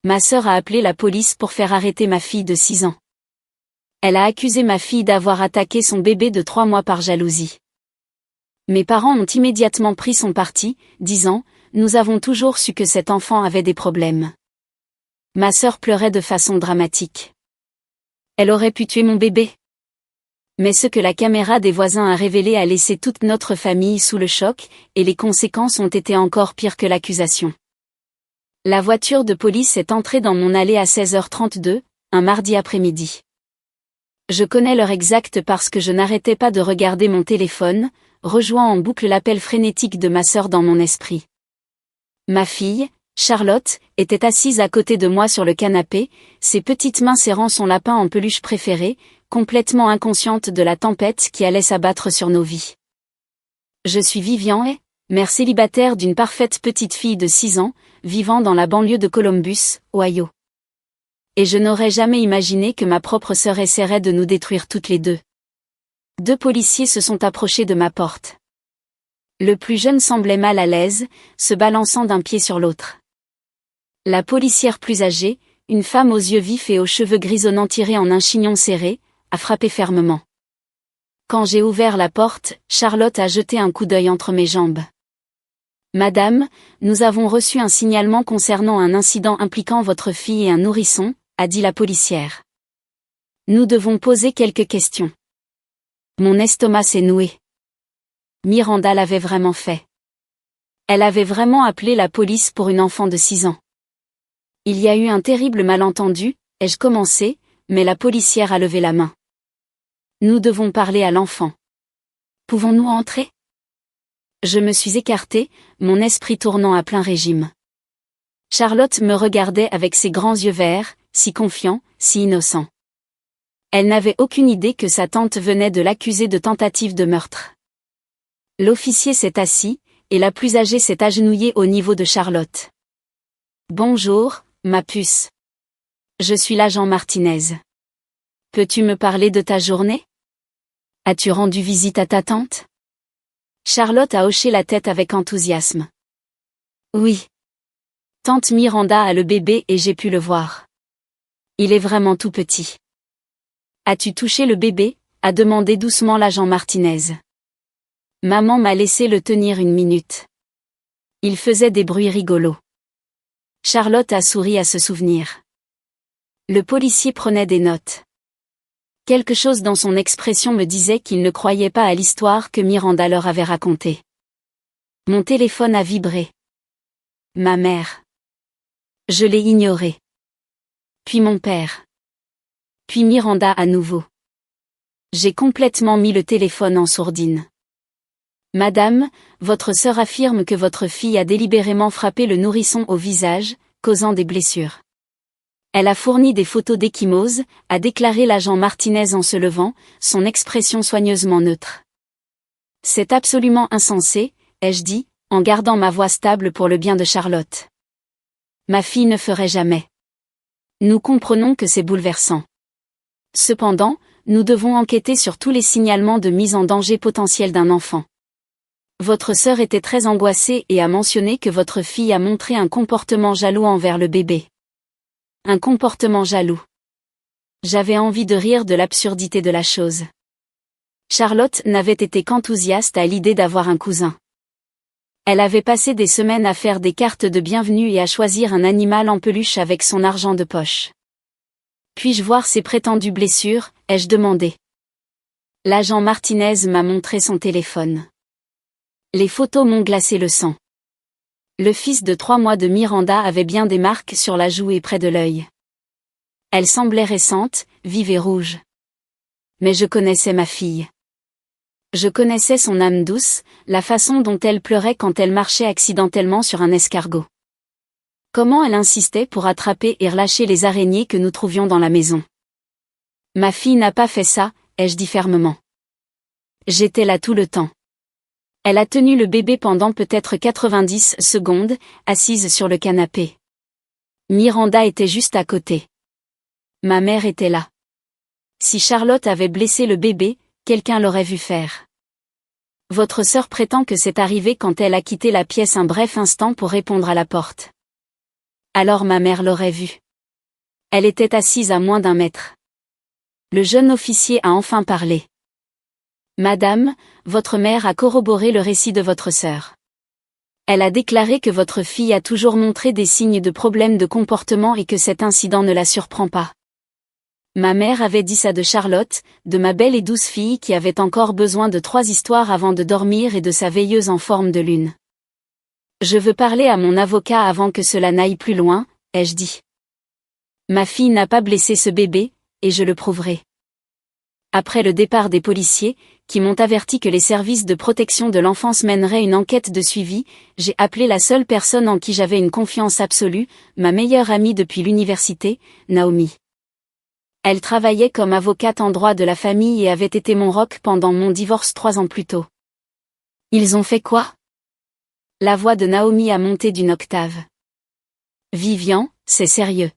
Ma sœur a appelé la police pour faire arrêter ma fille de 6 ans. Elle a accusé ma fille d'avoir attaqué son bébé de 3 mois par jalousie. Mes parents ont immédiatement pris son parti, disant « Nous avons toujours su que cet enfant avait des problèmes ». Ma sœur pleurait de façon dramatique. Elle aurait pu tuer mon bébé. Mais ce que la caméra des voisins a révélé a laissé toute notre famille sous le choc, et les conséquences ont été encore pires que l'accusation. La voiture de police est entrée dans mon allée à 16h32, un mardi après-midi. Je connais l'heure exacte parce que je n'arrêtais pas de regarder mon téléphone, rejoint en boucle l'appel frénétique de ma sœur dans mon esprit. Ma fille, Charlotte, était assise à côté de moi sur le canapé, ses petites mains serrant son lapin en peluche préféré, complètement inconsciente de la tempête qui allait s'abattre sur nos vies. Je suis Vivian, mère célibataire d'une parfaite petite fille de 6 ans, vivant dans la banlieue de Columbus, Ohio. Et je n'aurais jamais imaginé que ma propre sœur essaierait de nous détruire toutes les deux. 2 policiers se sont approchés de ma porte. Le plus jeune semblait mal à l'aise, se balançant d'un pied sur l'autre. La policière plus âgée, une femme aux yeux vifs et aux cheveux grisonnants tirés en un chignon serré, a frappé fermement. Quand j'ai ouvert la porte, Charlotte a jeté un coup d'œil entre mes jambes. « Madame, nous avons reçu un signalement concernant un incident impliquant votre fille et un nourrisson », a dit la policière. « Nous devons poser quelques questions. » Mon estomac s'est noué. Miranda l'avait vraiment fait. Elle avait vraiment appelé la police pour une enfant de 6 ans. Il y a eu un terrible malentendu, ai-je commencé, mais la policière a levé la main. Nous devons parler à l'enfant. Pouvons-nous entrer ? Je me suis écartée, mon esprit tournant à plein régime. Charlotte me regardait avec ses grands yeux verts, si confiants, si innocents. Elle n'avait aucune idée que sa tante venait de l'accuser de tentative de meurtre. L'officier s'est assis, et la plus âgée s'est agenouillée au niveau de Charlotte. « Bonjour, ma puce. Je suis l'agent Martinez. Peux-tu me parler de ta journée ? As-tu rendu visite à ta tante ? » Charlotte a hoché la tête avec enthousiasme. « Oui. Tante Miranda a le bébé et j'ai pu le voir. Il est vraiment tout petit. »« As-tu touché le bébé ?» a demandé doucement l'agent Martinez. Maman m'a laissé le tenir 1 minute. Il faisait des bruits rigolos. Charlotte a souri à ce souvenir. Le policier prenait des notes. Quelque chose dans son expression me disait qu'il ne croyait pas à l'histoire que Miranda leur avait racontée. Mon téléphone a vibré. Ma mère. Je l'ai ignoré. Puis mon père. Puis Miranda à nouveau. J'ai complètement mis le téléphone en sourdine. Madame, votre sœur affirme que votre fille a délibérément frappé le nourrisson au visage, causant des blessures. Elle a fourni des photos d'ecchymose, a déclaré l'agent Martinez en se levant, son expression soigneusement neutre. C'est absolument insensé, ai-je dit, en gardant ma voix stable pour le bien de Charlotte. Ma fille ne ferait jamais. Nous comprenons que c'est bouleversant. Cependant, nous devons enquêter sur tous les signalements de mise en danger potentielle d'un enfant. Votre sœur était très angoissée et a mentionné que votre fille a montré un comportement jaloux envers le bébé. Un comportement jaloux. J'avais envie de rire de l'absurdité de la chose. Charlotte n'avait été qu'enthousiaste à l'idée d'avoir un cousin. Elle avait passé des semaines à faire des cartes de bienvenue et à choisir un animal en peluche avec son argent de poche. Puis-je voir ses prétendues blessures, ai-je demandé. L'agent Martinez m'a montré son téléphone. Les photos m'ont glacé le sang. Le fils de 3 mois de Miranda avait bien des marques sur la joue et près de l'œil. Elle semblait récente, vive et rouge. Mais je connaissais ma fille. Je connaissais son âme douce, la façon dont elle pleurait quand elle marchait accidentellement sur un escargot. Comment elle insistait pour attraper et relâcher les araignées que nous trouvions dans la maison. Ma fille n'a pas fait ça, ai-je dit fermement. J'étais là tout le temps. Elle a tenu le bébé pendant peut-être 90 secondes, assise sur le canapé. Miranda était juste à côté. Ma mère était là. Si Charlotte avait blessé le bébé, quelqu'un l'aurait vu faire. Votre sœur prétend que c'est arrivé quand elle a quitté la pièce un bref instant pour répondre à la porte. Alors ma mère l'aurait vue. Elle était assise à moins d'1 mètre. Le jeune officier a enfin parlé. Madame, votre mère a corroboré le récit de votre sœur. Elle a déclaré que votre fille a toujours montré des signes de problèmes de comportement et que cet incident ne la surprend pas. Ma mère avait dit ça de Charlotte, de ma belle et douce fille qui avait encore besoin de 3 histoires avant de dormir et de sa veilleuse en forme de lune. Je veux parler à mon avocat avant que cela n'aille plus loin, ai-je dit. Ma fille n'a pas blessé ce bébé, et je le prouverai. Après le départ des policiers, qui m'ont averti que les services de protection de l'enfance mèneraient une enquête de suivi, j'ai appelé la seule personne en qui j'avais une confiance absolue, ma meilleure amie depuis l'université, Naomi. Elle travaillait comme avocate en droit de la famille et avait été mon roc pendant mon divorce 3 ans plus tôt. Ils ont fait quoi? La voix de Naomi a monté d'une octave. Vivian, c'est sérieux.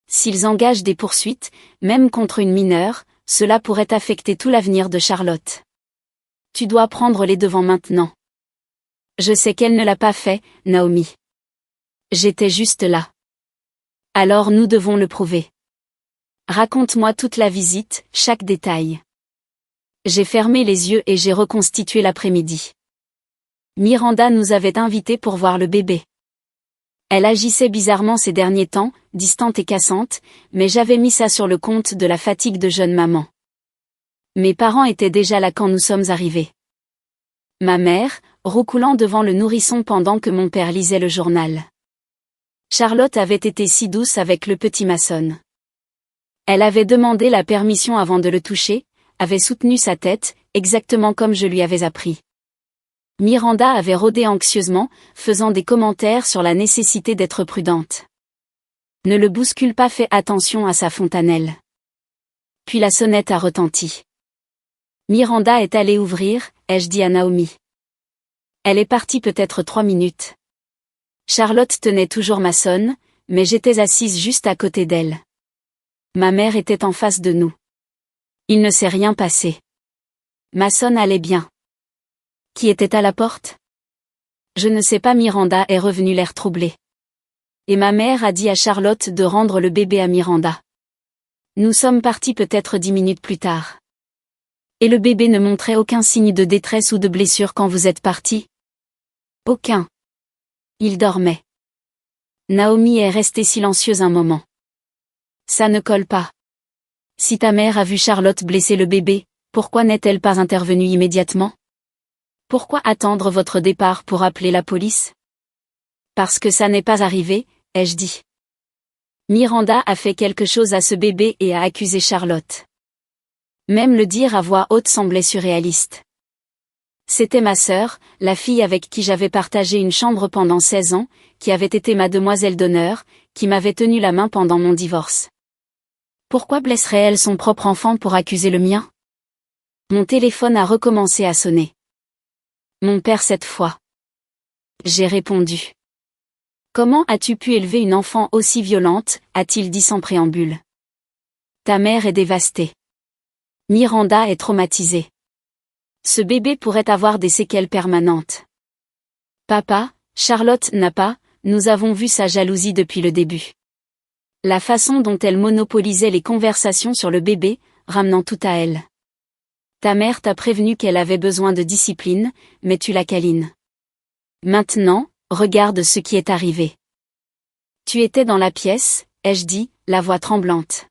S'ils engagent des poursuites, même contre une mineure, cela pourrait affecter tout l'avenir de Charlotte. Tu dois prendre les devants maintenant. Je sais qu'elle ne l'a pas fait, Naomi. J'étais juste là. Alors nous devons le prouver. Raconte-moi toute la visite, chaque détail. J'ai fermé les yeux et j'ai reconstitué l'après-midi. Miranda nous avait invités pour voir le bébé. Elle agissait bizarrement ces derniers temps, distante et cassante, mais j'avais mis ça sur le compte de la fatigue de jeune maman. Mes parents étaient déjà là quand nous sommes arrivés. Ma mère, roucoulant devant le nourrisson pendant que mon père lisait le journal. Charlotte avait été si douce avec le petit Mason. Elle avait demandé la permission avant de le toucher, avait soutenu sa tête, exactement comme je lui avais appris. Miranda avait rôdé anxieusement, faisant des commentaires sur la nécessité d'être prudente. Ne le bouscule pas, fais attention à sa fontanelle. Puis la sonnette a retenti. Miranda est allée ouvrir, ai-je dit à Naomi. Elle est partie peut-être 3 minutes. Charlotte tenait toujours Mason, mais j'étais assise juste à côté d'elle. Ma mère était en face de nous. Il ne s'est rien passé. Mason allait bien. Qui était à la porte? Je ne sais pas, Miranda est revenue l'air troublé. Et ma mère a dit à Charlotte de rendre le bébé à Miranda. Nous sommes partis peut-être 10 minutes plus tard. Et le bébé ne montrait aucun signe de détresse ou de blessure quand vous êtes partis? Aucun. Il dormait. Naomi est restée silencieuse un moment. Ça ne colle pas. Si ta mère a vu Charlotte blesser le bébé, pourquoi n'est-elle pas intervenue immédiatement? Pourquoi attendre votre départ pour appeler la police? Parce que ça n'est pas arrivé, ai-je dit. Miranda a fait quelque chose à ce bébé et a accusé Charlotte. Même le dire à voix haute semblait surréaliste. C'était ma sœur, la fille avec qui j'avais partagé une chambre pendant 16 ans, qui avait été ma demoiselle d'honneur, qui m'avait tenu la main pendant mon divorce. Pourquoi blesserait-elle son propre enfant pour accuser le mien? Mon téléphone a recommencé à sonner. Mon père cette fois. J'ai répondu. Comment as-tu pu élever une enfant aussi violente, a-t-il dit sans préambule. Ta mère est dévastée. Miranda est traumatisée. Ce bébé pourrait avoir des séquelles permanentes. Papa, Charlotte n'a pas, nous avons vu sa jalousie depuis le début. La façon dont elle monopolisait les conversations sur le bébé, ramenant tout à elle. Ta mère t'a prévenu qu'elle avait besoin de discipline, mais tu la câlines. Maintenant, regarde ce qui est arrivé. Tu étais dans la pièce, ai-je dit, la voix tremblante.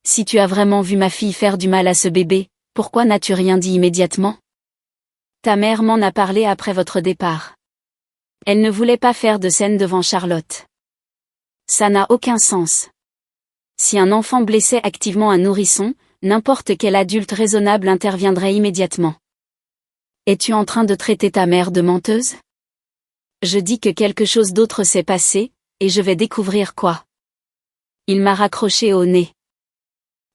Si tu as vraiment vu ma fille faire du mal à ce bébé, pourquoi n'as-tu rien dit immédiatement? Ta mère m'en a parlé après votre départ. Elle ne voulait pas faire de scène devant Charlotte. Ça n'a aucun sens. Si un enfant blessait activement un nourrisson, n'importe quel adulte raisonnable interviendrait immédiatement. Es-tu en train de traiter ta mère de menteuse? Je dis que quelque chose d'autre s'est passé, et je vais découvrir quoi. Il m'a raccroché au nez.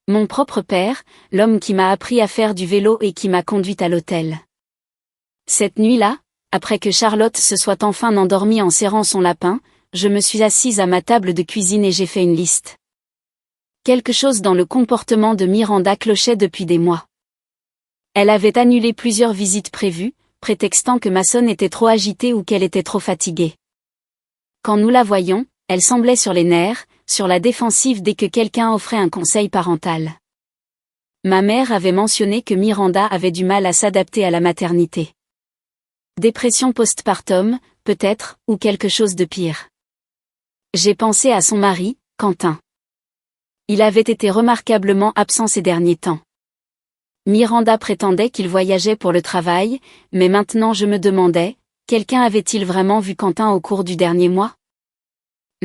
Mon propre père, l'homme qui m'a appris à faire du vélo et qui m'a conduite à l'hôtel. Cette nuit-là, après que Charlotte se soit enfin endormie en serrant son lapin, je me suis assise à ma table de cuisine et j'ai fait une liste. Quelque chose dans le comportement de Miranda clochait depuis des mois. Elle avait annulé plusieurs visites prévues, prétextant que Mason était trop agitée ou qu'elle était trop fatiguée. Quand nous la voyions, Elle semblait sur les nerfs, sur la défensive dès que quelqu'un offrait un conseil parental. Ma mère avait mentionné que Miranda avait du mal à s'adapter à la maternité. Dépression postpartum, peut-être, ou quelque chose de pire. J'ai pensé à son mari, Quentin. Il avait été remarquablement absent ces derniers temps. Miranda prétendait qu'il voyageait pour le travail, mais maintenant je me demandais, quelqu'un avait-il vraiment vu Quentin au cours du dernier mois?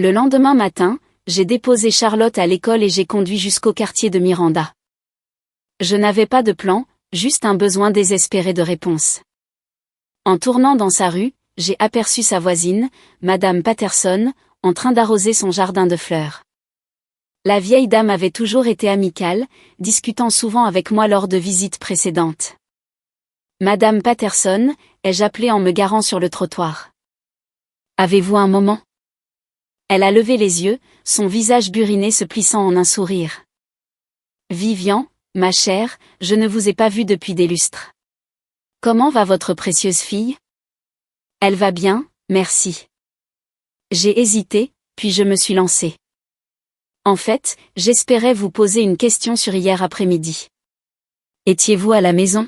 Le lendemain matin, j'ai déposé Charlotte à l'école et j'ai conduit jusqu'au quartier de Miranda. Je n'avais pas de plan, juste un besoin désespéré de réponse. En tournant dans sa rue, j'ai aperçu sa voisine, Madame Patterson, en train d'arroser son jardin de fleurs. La vieille dame avait toujours été amicale, discutant souvent avec moi lors de visites précédentes. Madame Patterson, ai-je appelé en me garant sur le trottoir. Avez-vous un moment? Elle a levé les yeux, son visage buriné se plissant en un sourire. Vivian, ma chère, je ne vous ai pas vue depuis des lustres. Comment va votre précieuse fille? Elle va bien, merci. J'ai hésité, puis je me suis lancée. En fait, j'espérais vous poser une question sur hier après-midi. Étiez-vous à la maison?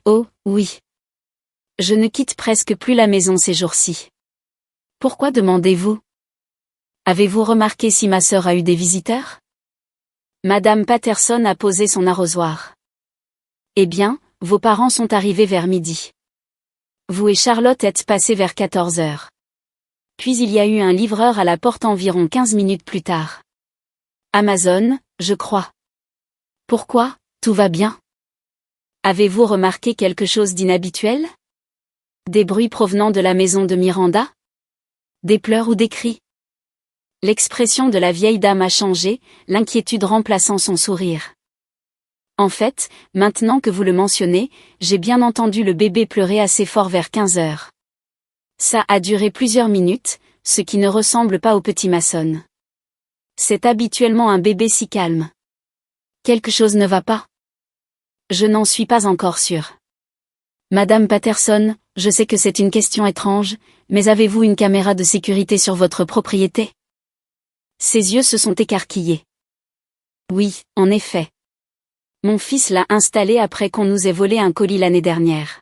Oh, oui. Je ne quitte presque plus la maison ces jours-ci. Pourquoi demandez-vous? Avez-vous remarqué si ma sœur a eu des visiteurs? Madame Patterson a posé son arrosoir. Eh bien, vos parents sont arrivés vers midi. Vous et Charlotte êtes passés vers 14 heures. Puis il y a eu un livreur à la porte environ 15 minutes plus tard. Amazon, je crois. Pourquoi, tout va bien? Avez-vous remarqué quelque chose d'inhabituel? Des bruits provenant de la maison de Miranda? Des pleurs ou des cris? L'expression de la vieille dame a changé, l'inquiétude remplaçant son sourire. En fait, maintenant que vous le mentionnez, j'ai bien entendu le bébé pleurer assez fort vers 15 heures. Ça a duré plusieurs minutes, ce qui ne ressemble pas au petit maçon. C'est habituellement un bébé si calme. Quelque chose ne va pas? Je n'en suis pas encore sûre. Madame Patterson, je sais que c'est une question étrange, mais avez-vous une caméra de sécurité sur votre propriété? Ses yeux se sont écarquillés. Oui, en effet. Mon fils l'a installée après qu'on nous ait volé un colis l'année dernière.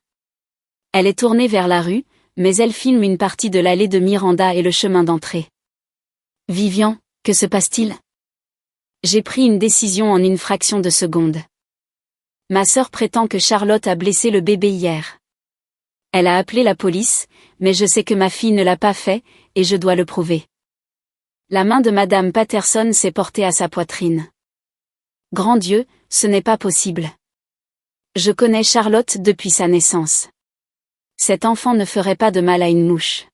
Elle est tournée vers la rue, mais elle filme une partie de l'allée de Miranda et le chemin d'entrée. Vivian, que se passe-t-il? J'ai pris une décision en une fraction de seconde. Ma sœur prétend que Charlotte a blessé le bébé hier. Elle a appelé la police, mais je sais que ma fille ne l'a pas fait, et je dois le prouver. La main de Madame Patterson s'est portée à sa poitrine. Grand Dieu, ce n'est pas possible. Je connais Charlotte depuis sa naissance. Cet enfant ne ferait pas de mal à une mouche.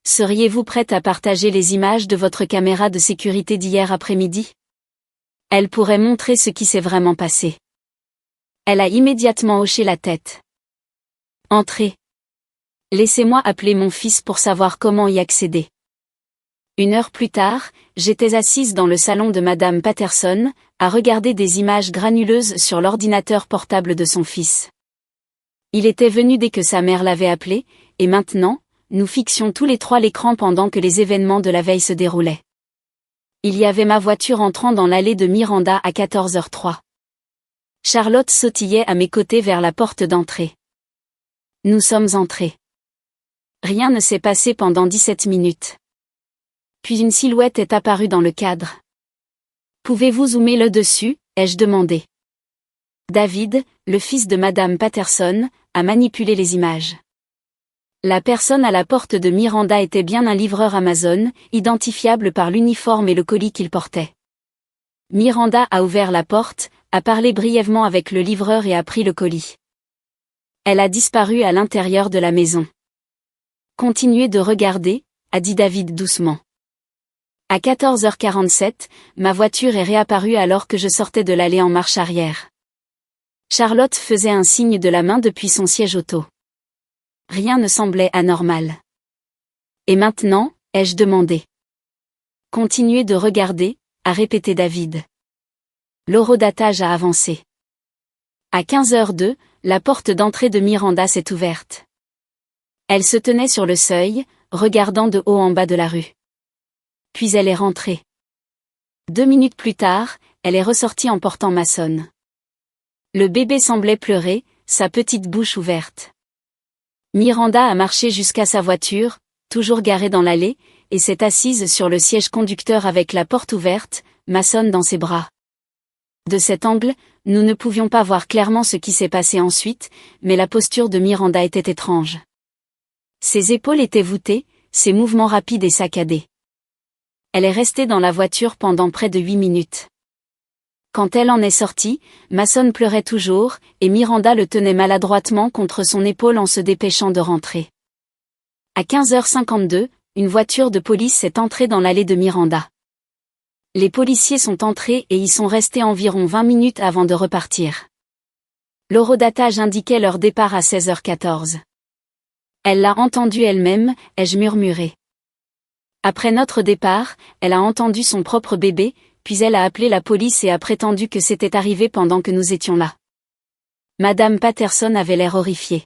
Seriez-vous prête à partager les images de votre caméra de sécurité d'hier après-midi? Elle pourrait montrer ce qui s'est vraiment passé. Elle a immédiatement hoché la tête. Entrez. Laissez-moi appeler mon fils pour savoir comment y accéder. 1 heure plus tard, j'étais assise dans le salon de Madame Patterson, à regarder des images granuleuses sur l'ordinateur portable de son fils. Il était venu dès que sa mère l'avait appelé, et maintenant, nous fixions tous les trois l'écran pendant que les événements de la veille se déroulaient. Il y avait ma voiture entrant dans l'allée de Miranda à 14h03. Charlotte sautillait à mes côtés vers la porte d'entrée. Nous sommes entrés. Rien ne s'est passé pendant 17 minutes. Puis une silhouette est apparue dans le cadre. Pouvez-vous zoomer le dessus, ai-je demandé. David, le fils de Madame Patterson, a manipulé les images. La personne à la porte de Miranda était bien un livreur Amazon, identifiable par l'uniforme et le colis qu'il portait. Miranda a ouvert la porte, a parlé brièvement avec le livreur et a pris le colis. Elle a disparu à l'intérieur de la maison. Continuez de regarder, a dit David doucement. À 14h47, ma voiture est réapparue alors que je sortais de l'allée en marche arrière. Charlotte faisait un signe de la main depuis son siège auto. Rien ne semblait anormal. Et maintenant, ai-je demandé. Continuez de regarder, a répété David. L'horodatage a avancé. À 15h02, la porte d'entrée de Miranda s'est ouverte. Elle se tenait sur le seuil, regardant de haut en bas de la rue. puis elle est rentrée. 2 minutes plus tard, elle est ressortie en portant Mason. Le bébé semblait pleurer, sa petite bouche ouverte. Miranda a marché jusqu'à sa voiture, toujours garée dans l'allée, et s'est assise sur le siège conducteur avec la porte ouverte, Mason dans ses bras. De cet angle, nous ne pouvions pas voir clairement ce qui s'est passé ensuite, mais la posture de Miranda était étrange. Ses épaules étaient voûtées, ses mouvements rapides et saccadés. Elle est restée dans la voiture pendant près de 8 minutes. Quand elle en est sortie, Mason pleurait toujours, et Miranda le tenait maladroitement contre son épaule en se dépêchant de rentrer. À 15h52, une voiture de police est entrée dans l'allée de Miranda. Les policiers sont entrés et y sont restés environ 20 minutes avant de repartir. L'horodatage indiquait leur départ à 16h14. Elle l'a entendu elle-même, ai-je murmuré. Après notre départ, elle a entendu son propre bébé, puis elle a appelé la police et a prétendu que c'était arrivé pendant que nous étions là. Madame Patterson avait l'air horrifiée.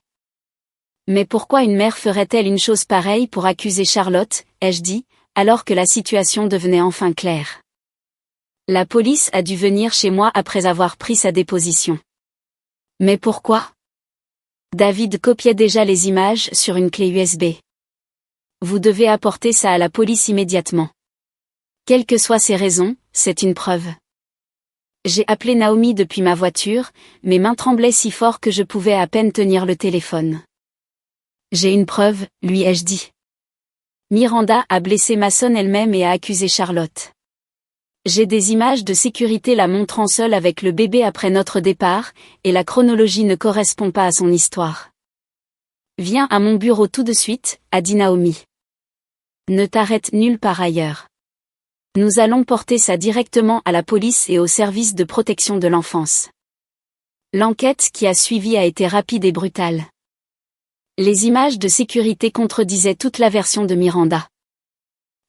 Mais pourquoi une mère ferait-elle une chose pareille pour accuser Charlotte, ai-je dit, alors que la situation devenait enfin claire. La police a dû venir chez moi après avoir pris sa déposition. Mais pourquoi? David copiait déjà les images sur une clé USB. Vous devez apporter ça à la police immédiatement. Quelles que soient ses raisons, c'est une preuve. J'ai appelé Naomi depuis ma voiture, mes mains tremblaient si fort que je pouvais à peine tenir le téléphone. J'ai une preuve, lui ai-je dit. Miranda a blessé Mason elle-même et a accusé Charlotte. J'ai des images de sécurité la montrant seule avec le bébé après notre départ, et la chronologie ne correspond pas à son histoire. Viens à mon bureau tout de suite, a dit Naomi. Ne t'arrête nulle part ailleurs. Nous allons porter ça directement à la police et au service de protection de l'enfance. L'enquête qui a suivi a été rapide et brutale. Les images de sécurité contredisaient toute la version de Miranda.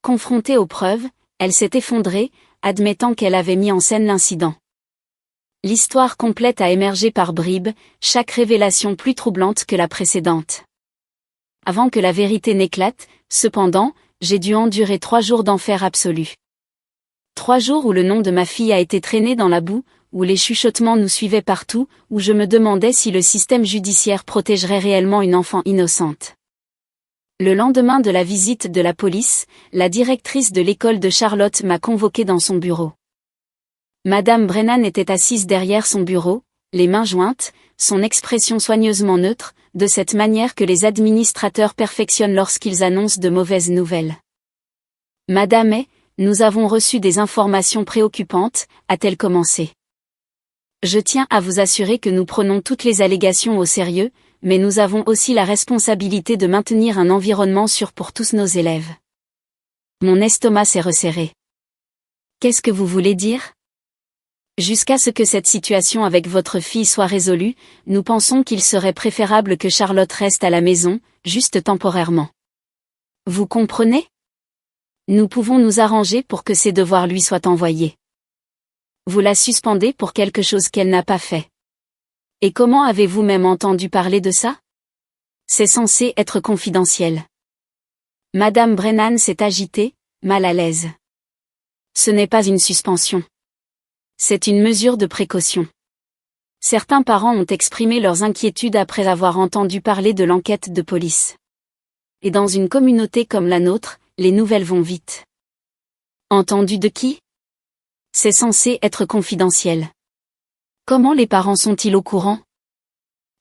Confrontée aux preuves, elle s'est effondrée, admettant qu'elle avait mis en scène l'incident. L'histoire complète a émergé par bribes, chaque révélation plus troublante que la précédente. Avant que la vérité n'éclate, cependant, j'ai dû endurer 3 jours d'enfer absolu. 3 jours où le nom de ma fille a été traîné dans la boue, où les chuchotements nous suivaient partout, où je me demandais si le système judiciaire protégerait réellement une enfant innocente. Le lendemain de la visite de la police, la directrice de l'école de Charlotte m'a convoqué dans son bureau. Madame Brennan était assise derrière son bureau, les mains jointes, son expression soigneusement neutre, de cette manière que les administrateurs perfectionnent lorsqu'ils annoncent de mauvaises nouvelles. Madame est, nous avons reçu des informations préoccupantes, a-t-elle commencé. Je tiens à vous assurer que nous prenons toutes les allégations au sérieux, mais nous avons aussi la responsabilité de maintenir un environnement sûr pour tous nos élèves. Mon estomac s'est resserré. Qu'est-ce que vous voulez dire? Jusqu'à ce que cette situation avec votre fille soit résolue, nous pensons qu'il serait préférable que Charlotte reste à la maison, juste temporairement. Vous comprenez? Nous pouvons nous arranger pour que ses devoirs lui soient envoyés. Vous la suspendez pour quelque chose qu'elle n'a pas fait. Et comment avez-vous même entendu parler de ça? C'est censé être confidentiel. Madame Brennan s'est agitée, mal à l'aise. Ce n'est pas une suspension. C'est une mesure de précaution. Certains parents ont exprimé leurs inquiétudes après avoir entendu parler de l'enquête de police. Et dans une communauté comme la nôtre, les nouvelles vont vite. Entendu de qui? C'est censé être confidentiel. Comment les parents sont-ils au courant?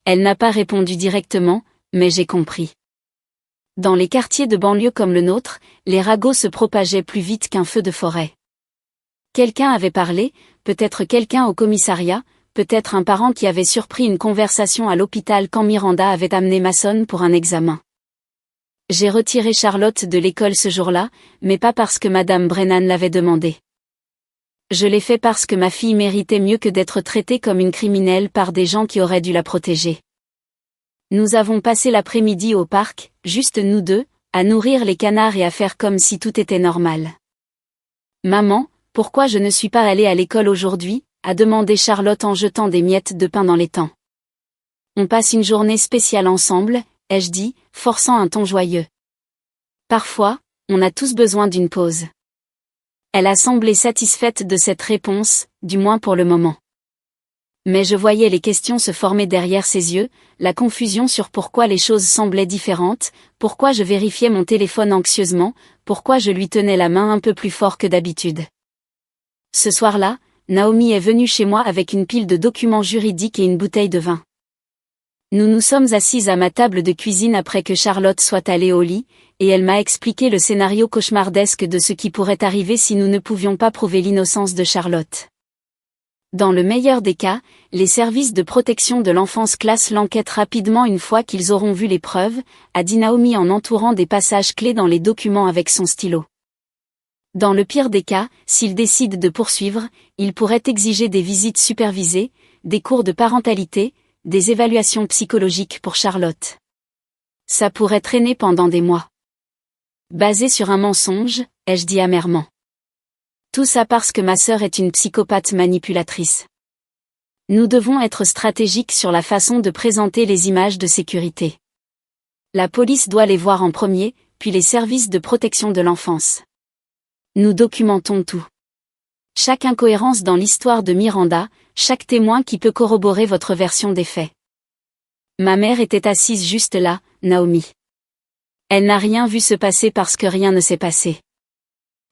Elle n'a pas répondu directement, mais j'ai compris. Dans les quartiers de banlieue comme le nôtre, les ragots se propageaient plus vite qu'un feu de forêt. Quelqu'un avait parlé, peut-être quelqu'un au commissariat, peut-être un parent qui avait surpris une conversation à l'hôpital quand Miranda avait amené Mason pour un examen. J'ai retiré Charlotte de l'école ce jour-là, mais pas parce que Madame Brennan l'avait demandé. Je l'ai fait parce que ma fille méritait mieux que d'être traitée comme une criminelle par des gens qui auraient dû la protéger. Nous avons passé l'après-midi au parc, juste nous deux, à nourrir les canards et à faire comme si tout était normal. Maman, pourquoi je ne suis pas allée à l'école aujourd'hui? A demandé Charlotte en jetant des miettes de pain dans l'étang. On passe une journée spéciale ensemble, ai-je dit, forçant un ton joyeux. Parfois, on a tous besoin d'une pause. Elle a semblé satisfaite de cette réponse, du moins pour le moment. Mais je voyais les questions se former derrière ses yeux, la confusion sur pourquoi les choses semblaient différentes, pourquoi je vérifiais mon téléphone anxieusement, pourquoi je lui tenais la main un peu plus fort que d'habitude. Ce soir-là, Naomi est venue chez moi avec une pile de documents juridiques et une bouteille de vin. Nous nous sommes assises à ma table de cuisine après que Charlotte soit allée au lit, et elle m'a expliqué le scénario cauchemardesque de ce qui pourrait arriver si nous ne pouvions pas prouver l'innocence de Charlotte. Dans le meilleur des cas, les services de protection de l'enfance classent l'enquête rapidement une fois qu'ils auront vu les preuves, a dit Naomi en entourant des passages clés dans les documents avec son stylo. Dans le pire des cas, s'ils décident de poursuivre, ils pourraient exiger des visites supervisées, des cours de parentalité, des évaluations psychologiques pour Charlotte. Ça pourrait traîner pendant des mois. Basé sur un mensonge, ai-je dit amèrement. Tout ça parce que ma sœur est une psychopathe manipulatrice. Nous devons être stratégiques sur la façon de présenter les images de sécurité. La police doit les voir en premier, puis les services de protection de l'enfance. Nous documentons tout. Chaque incohérence dans l'histoire de Miranda, chaque témoin qui peut corroborer votre version des faits. Ma mère était assise juste là, Naomi. Elle n'a rien vu se passer parce que rien ne s'est passé.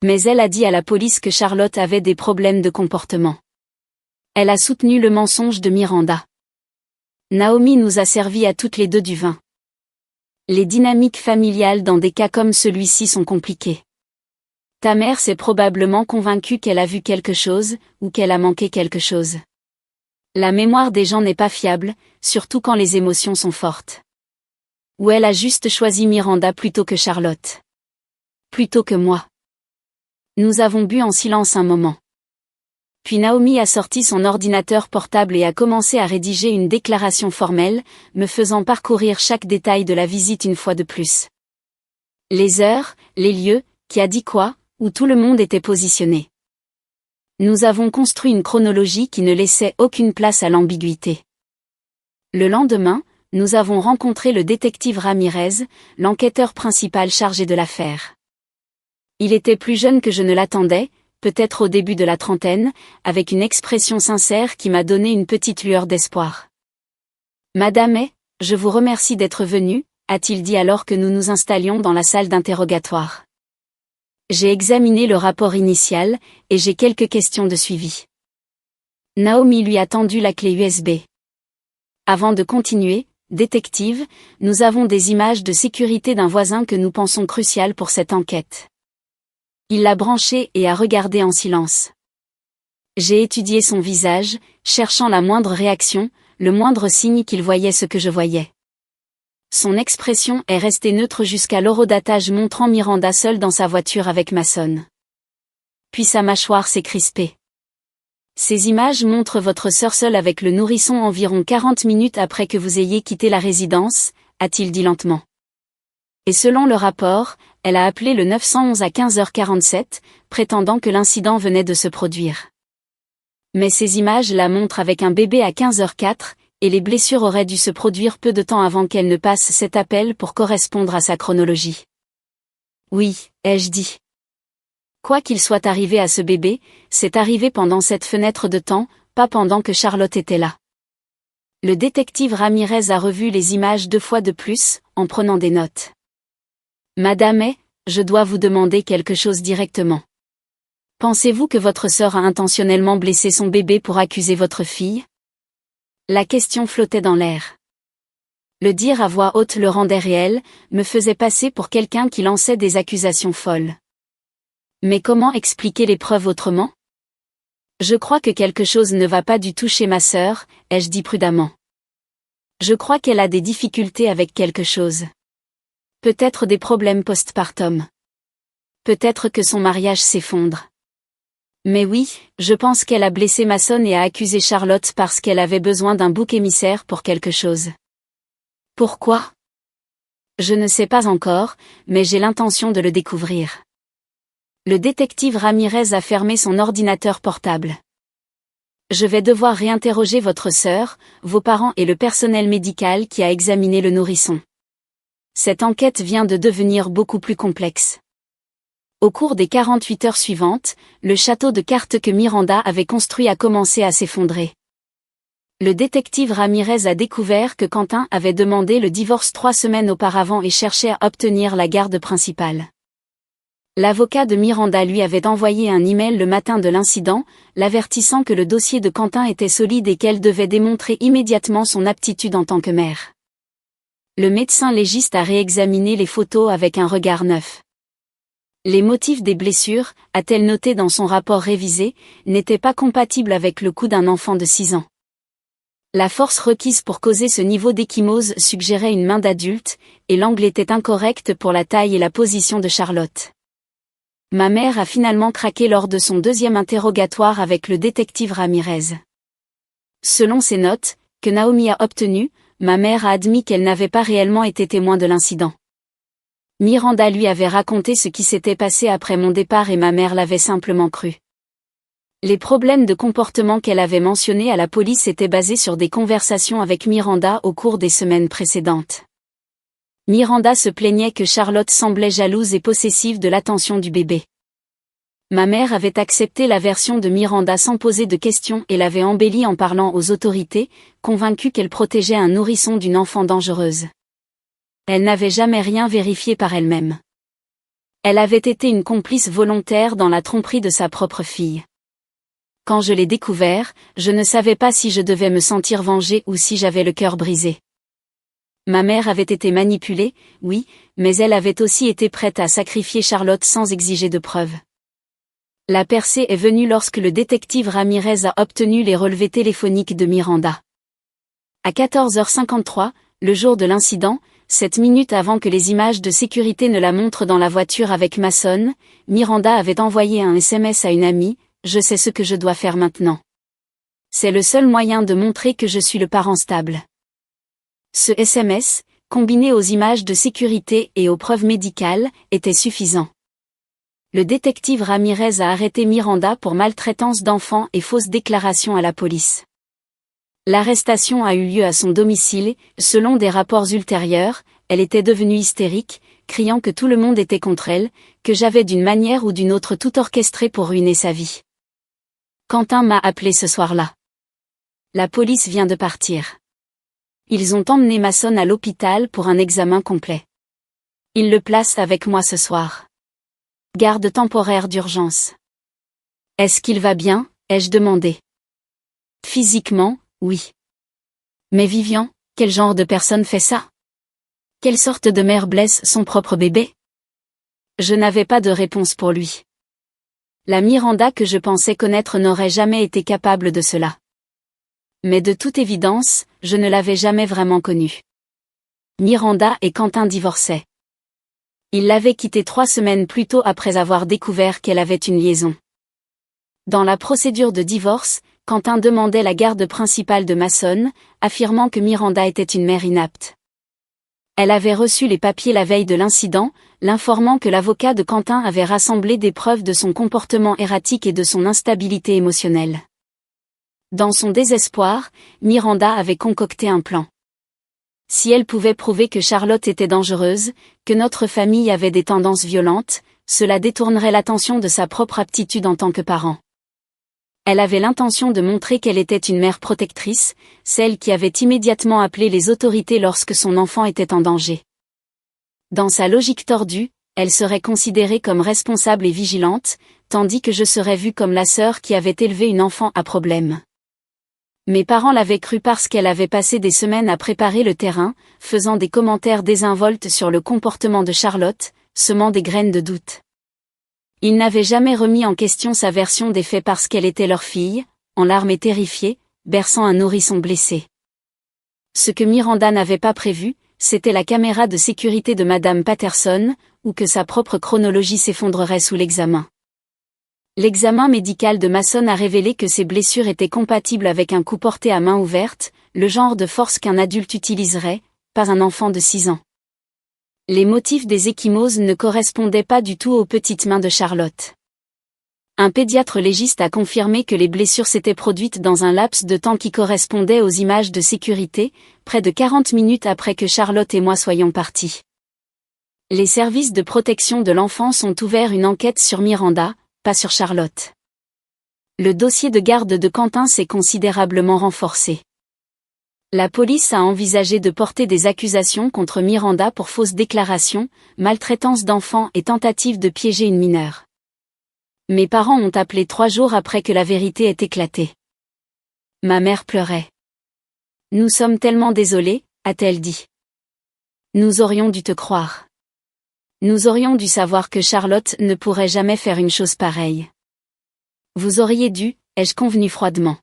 Mais elle a dit à la police que Charlotte avait des problèmes de comportement. Elle a soutenu le mensonge de Miranda. Naomi nous a servi à toutes les deux du vin. Les dynamiques familiales dans des cas comme celui-ci sont compliquées. Ta mère s'est probablement convaincue qu'elle a vu quelque chose, ou qu'elle a manqué quelque chose. La mémoire des gens n'est pas fiable, surtout quand les émotions sont fortes. Ou elle a juste choisi Miranda plutôt que Charlotte. Plutôt que moi. Nous avons bu en silence un moment. Puis Naomi a sorti son ordinateur portable et a commencé à rédiger une déclaration formelle, me faisant parcourir chaque détail de la visite une fois de plus. Les heures, les lieux, qui a dit quoi, où tout le monde était positionné. Nous avons construit une chronologie qui ne laissait aucune place à l'ambiguïté. Le lendemain, nous avons rencontré le détective Ramirez, l'enquêteur principal chargé de l'affaire. Il était plus jeune que je ne l'attendais, peut-être au début de la trentaine, avec une expression sincère qui m'a donné une petite lueur d'espoir. « Madame est, je vous remercie d'être venue », a-t-il dit alors que nous nous installions dans la salle d'interrogatoire. J'ai examiné le rapport initial, et j'ai quelques questions de suivi. Naomi lui a tendu la clé USB. Avant de continuer, détective, nous avons des images de sécurité d'un voisin que nous pensons cruciales pour cette enquête. Il l'a branché et a regardé en silence. J'ai étudié son visage, cherchant la moindre réaction, le moindre signe qu'il voyait ce que je voyais. Son expression est restée neutre jusqu'à l'horodatage montrant Miranda seule dans sa voiture avec Mason. Puis sa mâchoire s'est crispée. Ces images montrent votre sœur seule avec le nourrisson environ 40 minutes après que vous ayez quitté la résidence, a-t-il dit lentement. Et selon le rapport, elle a appelé le 911 à 15h47, prétendant que l'incident venait de se produire. Mais ces images la montrent avec un bébé à 15h04, et les blessures auraient dû se produire peu de temps avant qu'elle ne passe cet appel pour correspondre à sa chronologie. Oui, ai-je dit. Quoi qu'il soit arrivé à ce bébé, c'est arrivé pendant cette fenêtre de temps, pas pendant que Charlotte était là. Le détective Ramirez a revu les images 2 fois de plus, en prenant des notes. Madame est, je dois vous demander quelque chose directement. Pensez-vous que votre sœur a intentionnellement blessé son bébé pour accuser votre fille? La question flottait dans l'air. Le dire à voix haute le rendait réel, me faisait passer pour quelqu'un qui lançait des accusations folles. Mais comment expliquer les preuves autrement? Je crois que quelque chose ne va pas du tout chez ma sœur, ai-je dit prudemment. Je crois qu'elle a des difficultés avec quelque chose. Peut-être des problèmes postpartum. Peut-être que son mariage s'effondre. Mais oui, je pense qu'elle a blessé Mason et a accusé Charlotte parce qu'elle avait besoin d'un bouc émissaire pour quelque chose. Pourquoi? Je ne sais pas encore, mais j'ai l'intention de le découvrir. Le détective Ramirez a fermé son ordinateur portable. Je vais devoir réinterroger votre sœur, vos parents et le personnel médical qui a examiné le nourrisson. Cette enquête vient de devenir beaucoup plus complexe. Au cours des 48 heures suivantes, le château de cartes que Miranda avait construit a commencé à s'effondrer. Le détective Ramirez a découvert que Quentin avait demandé le divorce 3 semaines auparavant et cherchait à obtenir la garde principale. L'avocat de Miranda lui avait envoyé un email le matin de l'incident, l'avertissant que le dossier de Quentin était solide et qu'elle devait démontrer immédiatement son aptitude en tant que mère. Le médecin légiste a réexaminé les photos avec un regard neuf. Les motifs des blessures, a-t-elle noté dans son rapport révisé, n'étaient pas compatibles avec le coup d'un enfant de 6 ans. La force requise pour causer ce niveau d'échymose suggérait une main d'adulte, et l'angle était incorrect pour la taille et la position de Charlotte. Ma mère a finalement craqué lors de son deuxième interrogatoire avec le détective Ramirez. Selon ses notes, que Naomi a obtenues, ma mère a admis qu'elle n'avait pas réellement été témoin de l'incident. Miranda lui avait raconté ce qui s'était passé après mon départ et ma mère l'avait simplement cru. Les problèmes de comportement qu'elle avait mentionnés à la police étaient basés sur des conversations avec Miranda au cours des semaines précédentes. Miranda se plaignait que Charlotte semblait jalouse et possessive de l'attention du bébé. Ma mère avait accepté la version de Miranda sans poser de questions et l'avait embellie en parlant aux autorités, convaincue qu'elle protégeait un nourrisson d'une enfant dangereuse. Elle n'avait jamais rien vérifié par elle-même. Elle avait été une complice volontaire dans la tromperie de sa propre fille. Quand je l'ai découvert, je ne savais pas si je devais me sentir vengée ou si j'avais le cœur brisé. Ma mère avait été manipulée, oui, mais elle avait aussi été prête à sacrifier Charlotte sans exiger de preuves. La percée est venue lorsque le détective Ramirez a obtenu les relevés téléphoniques de Miranda. À 14h53, le jour de l'incident, 7 minutes avant que les images de sécurité ne la montrent dans la voiture avec Mason, Miranda avait envoyé un SMS à une amie, « Je sais ce que je dois faire maintenant. C'est le seul moyen de montrer que je suis le parent stable. » Ce SMS, combiné aux images de sécurité et aux preuves médicales, était suffisant. Le détective Ramirez a arrêté Miranda pour maltraitance d'enfants et fausse déclaration à la police. L'arrestation a eu lieu à son domicile, selon des rapports ultérieurs, elle était devenue hystérique, criant que tout le monde était contre elle, que j'avais d'une manière ou d'une autre tout orchestré pour ruiner sa vie. Quentin m'a appelé ce soir-là. La police vient de partir. Ils ont emmené Mason à l'hôpital pour un examen complet. Ils le placent avec moi ce soir. Garde temporaire d'urgence. Est-ce qu'il va bien, ai-je demandé. Physiquement, oui. Mais Vivian, quel genre de personne fait ça? Quelle sorte de mère blesse son propre bébé? Je n'avais pas de réponse pour lui. La Miranda que je pensais connaître n'aurait jamais été capable de cela. Mais de toute évidence, je ne l'avais jamais vraiment connue. Miranda et Quentin divorçaient. Il l'avait quittée 3 semaines plus tôt après avoir découvert qu'elle avait une liaison. Dans la procédure de divorce, Quentin demandait la garde principale de Mason, affirmant que Miranda était une mère inapte. Elle avait reçu les papiers la veille de l'incident, l'informant que l'avocat de Quentin avait rassemblé des preuves de son comportement erratique et de son instabilité émotionnelle. Dans son désespoir, Miranda avait concocté un plan. Si elle pouvait prouver que Charlotte était dangereuse, que notre famille avait des tendances violentes, cela détournerait l'attention de sa propre aptitude en tant que parent. Elle avait l'intention de montrer qu'elle était une mère protectrice, celle qui avait immédiatement appelé les autorités lorsque son enfant était en danger. Dans sa logique tordue, elle serait considérée comme responsable et vigilante, tandis que je serais vue comme la sœur qui avait élevé une enfant à problème. Mes parents l'avaient cru parce qu'elle avait passé des semaines à préparer le terrain, faisant des commentaires désinvoltes sur le comportement de Charlotte, semant des graines de doute. Ils n'avaient jamais remis en question sa version des faits parce qu'elle était leur fille, en larmes et terrifiée, berçant un nourrisson blessé. Ce que Miranda n'avait pas prévu, c'était la caméra de sécurité de Madame Patterson, ou que sa propre chronologie s'effondrerait sous l'examen. L'examen médical de Mason a révélé que ses blessures étaient compatibles avec un coup porté à main ouverte, le genre de force qu'un adulte utiliserait, pas un enfant de 6 ans. Les motifs des ecchymoses ne correspondaient pas du tout aux petites mains de Charlotte. Un pédiatre légiste a confirmé que les blessures s'étaient produites dans un laps de temps qui correspondait aux images de sécurité, près de 40 minutes après que Charlotte et moi soyons partis. Les services de protection de l'enfance ont ouvert une enquête sur Miranda, pas sur Charlotte. Le dossier de garde de Quentin s'est considérablement renforcé. La police a envisagé de porter des accusations contre Miranda pour fausses déclarations, maltraitance d'enfants et tentative de piéger une mineure. Mes parents ont appelé 3 jours après que la vérité ait éclaté. Ma mère pleurait. Nous sommes tellement désolés, a-t-elle dit. Nous aurions dû te croire. Nous aurions dû savoir que Charlotte ne pourrait jamais faire une chose pareille. Vous auriez dû, ai-je convenu froidement.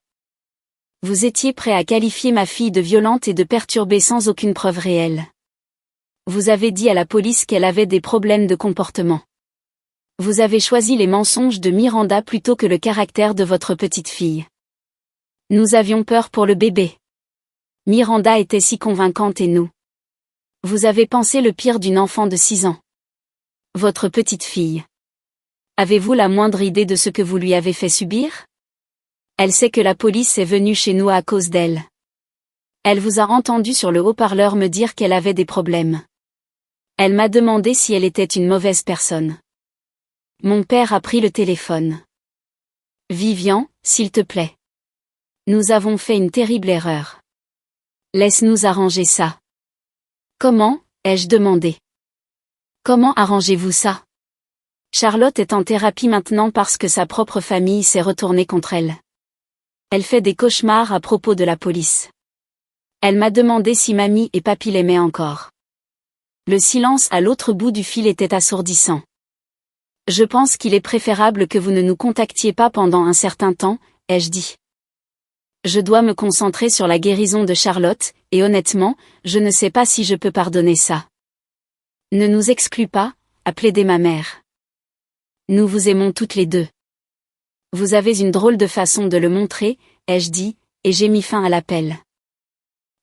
Vous étiez prêt à qualifier ma fille de violente et de perturbée sans aucune preuve réelle. Vous avez dit à la police qu'elle avait des problèmes de comportement. Vous avez choisi les mensonges de Miranda plutôt que le caractère de votre petite fille. Nous avions peur pour le bébé. Miranda était si convaincante et nous. Vous avez pensé le pire d'une enfant de 6 ans. Votre petite fille. Avez-vous la moindre idée de ce que vous lui avez fait subir? Elle sait que la police est venue chez nous à cause d'elle. Elle vous a entendu sur le haut-parleur me dire qu'elle avait des problèmes. Elle m'a demandé si elle était une mauvaise personne. Mon père a pris le téléphone. Vivian, s'il te plaît. Nous avons fait une terrible erreur. Laisse-nous arranger ça. Comment, ai-je demandé. Comment arrangez-vous ça? Charlotte est en thérapie maintenant parce que sa propre famille s'est retournée contre elle. Elle fait des cauchemars à propos de la police. Elle m'a demandé si mamie et papy l'aimaient encore. Le silence à l'autre bout du fil était assourdissant. Je pense qu'il est préférable que vous ne nous contactiez pas pendant un certain temps, ai-je dit. Je dois me concentrer sur la guérison de Charlotte, et honnêtement, je ne sais pas si je peux pardonner ça. Ne nous exclus pas, a plaidé ma mère. Nous vous aimons toutes les deux. Vous avez une drôle de façon de le montrer, ai-je dit, et j'ai mis fin à l'appel.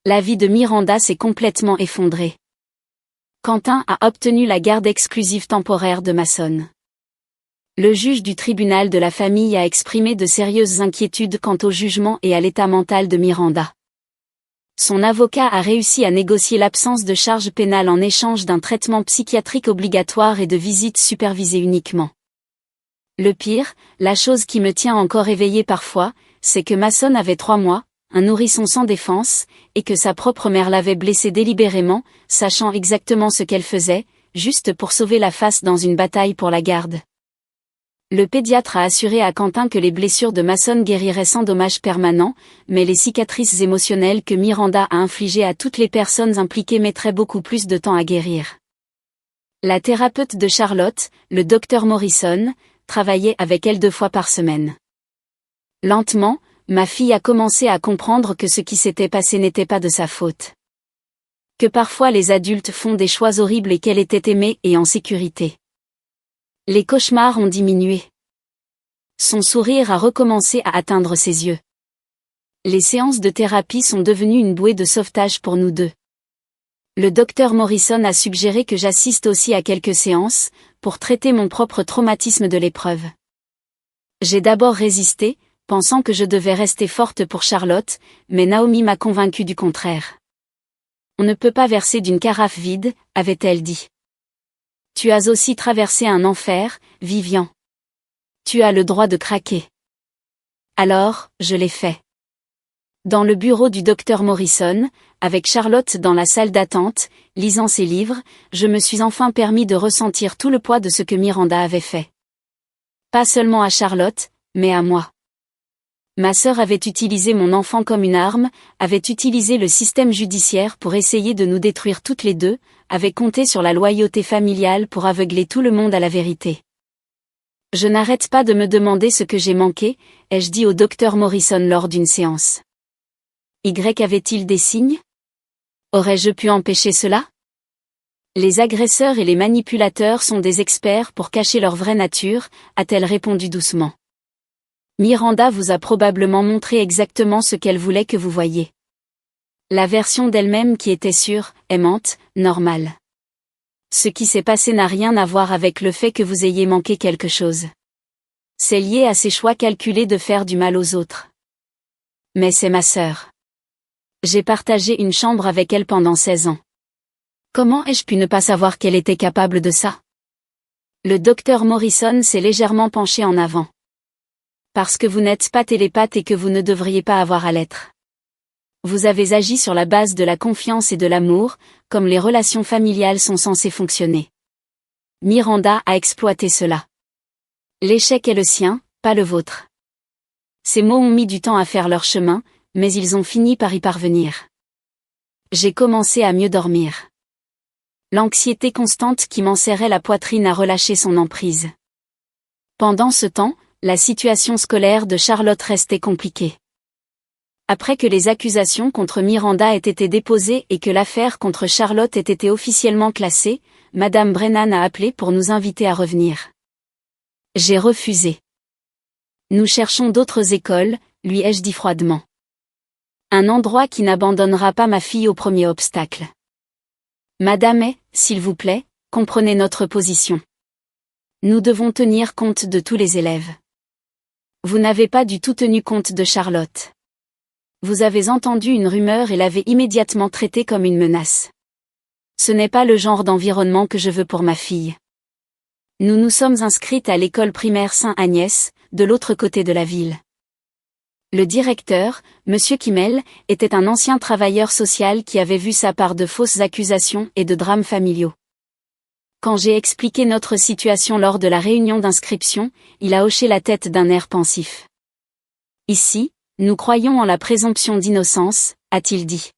La vie de Miranda s'est complètement effondrée. Quentin a obtenu la garde exclusive temporaire de Mason. Le juge du tribunal de la famille a exprimé de sérieuses inquiétudes quant au jugement et à l'état mental de Miranda. Son avocat a réussi à négocier l'absence de charges pénales en échange d'un traitement psychiatrique obligatoire et de visites supervisées uniquement. Le pire, la chose qui me tient encore éveillée parfois, c'est que Mason avait 3 mois, un nourrisson sans défense, et que sa propre mère l'avait blessé délibérément, sachant exactement ce qu'elle faisait, juste pour sauver la face dans une bataille pour la garde. Le pédiatre a assuré à Quentin que les blessures de Mason guériraient sans dommage permanent, mais les cicatrices émotionnelles que Miranda a infligées à toutes les personnes impliquées mettraient beaucoup plus de temps à guérir. La thérapeute de Charlotte, le docteur Morrison, travaillait avec elle 2 fois par semaine. Lentement, ma fille a commencé à comprendre que ce qui s'était passé n'était pas de sa faute. Que parfois les adultes font des choix horribles et qu'elle était aimée et en sécurité. Les cauchemars ont diminué. Son sourire a recommencé à atteindre ses yeux. Les séances de thérapie sont devenues une bouée de sauvetage pour nous deux. Le docteur Morrison a suggéré que j'assiste aussi à quelques séances, pour traiter mon propre traumatisme de l'épreuve. J'ai d'abord résisté, pensant que je devais rester forte pour Charlotte, mais Naomi m'a convaincue du contraire. On ne peut pas verser d'une carafe vide, avait-elle dit. Tu as aussi traversé un enfer, Vivian. Tu as le droit de craquer. Alors, je l'ai fait. Dans le bureau du docteur Morrison, avec Charlotte dans la salle d'attente, lisant ses livres, je me suis enfin permis de ressentir tout le poids de ce que Miranda avait fait. Pas seulement à Charlotte, mais à moi. Ma sœur avait utilisé mon enfant comme une arme, avait utilisé le système judiciaire pour essayer de nous détruire toutes les deux, avait compté sur la loyauté familiale pour aveugler tout le monde à la vérité. Je n'arrête pas de me demander ce que j'ai manqué, ai-je dit au docteur Morrison lors d'une séance. Avait-il des signes? Aurais-je pu empêcher cela? Les agresseurs et les manipulateurs sont des experts pour cacher leur vraie nature, a-t-elle répondu doucement. Miranda vous a probablement montré exactement ce qu'elle voulait que vous voyiez. La version d'elle-même qui était sûre, aimante, normale. Ce qui s'est passé n'a rien à voir avec le fait que vous ayez manqué quelque chose. C'est lié à ses choix calculés de faire du mal aux autres. Mais c'est ma sœur. J'ai partagé une chambre avec elle pendant 16 ans. Comment ai-je pu ne pas savoir qu'elle était capable de ça? Le docteur Morrison s'est légèrement penché en avant. Parce que vous n'êtes pas télépathe et que vous ne devriez pas avoir à l'être. Vous avez agi sur la base de la confiance et de l'amour, comme les relations familiales sont censées fonctionner. Miranda a exploité cela. L'échec est le sien, pas le vôtre. Ces mots ont mis du temps à faire leur chemin, mais ils ont fini par y parvenir. J'ai commencé à mieux dormir. L'anxiété constante qui m'enserrait la poitrine a relâché son emprise. Pendant ce temps, la situation scolaire de Charlotte restait compliquée. Après que les accusations contre Miranda aient été déposées et que l'affaire contre Charlotte ait été officiellement classée, Madame Brennan a appelé pour nous inviter à revenir. J'ai refusé. Nous cherchons d'autres écoles, lui ai-je dit froidement. Un endroit qui n'abandonnera pas ma fille au premier obstacle. Madame est, s'il vous plaît, comprenez notre position. Nous devons tenir compte de tous les élèves. Vous n'avez pas du tout tenu compte de Charlotte. Vous avez entendu une rumeur et l'avez immédiatement traitée comme une menace. Ce n'est pas le genre d'environnement que je veux pour ma fille. Nous nous sommes inscrites à l'école primaire Saint-Agnès, de l'autre côté de la ville. Le directeur, Monsieur Kimmel, était un ancien travailleur social qui avait vu sa part de fausses accusations et de drames familiaux. Quand j'ai expliqué notre situation lors de la réunion d'inscription, il a hoché la tête d'un air pensif. Ici, nous croyons en la présomption d'innocence, a-t-il dit.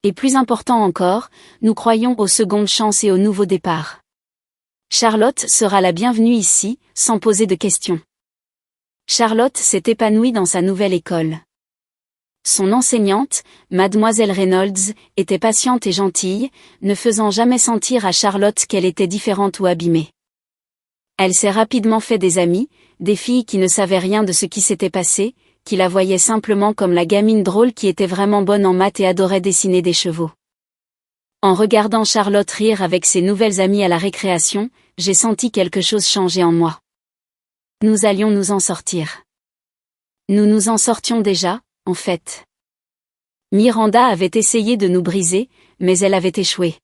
Et plus important encore, nous croyons aux secondes chances et au nouveau départ. Charlotte sera la bienvenue ici, sans poser de questions. Charlotte s'est épanouie dans sa nouvelle école. Son enseignante, Mademoiselle Reynolds, était patiente et gentille, ne faisant jamais sentir à Charlotte qu'elle était différente ou abîmée. Elle s'est rapidement fait des amis, des filles qui ne savaient rien de ce qui s'était passé, qui la voyaient simplement comme la gamine drôle qui était vraiment bonne en maths et adorait dessiner des chevaux. En regardant Charlotte rire avec ses nouvelles amies à la récréation, j'ai senti quelque chose changer en moi. Nous allions nous en sortir. Nous nous en sortions déjà, en fait. Miranda avait essayé de nous briser, mais elle avait échoué.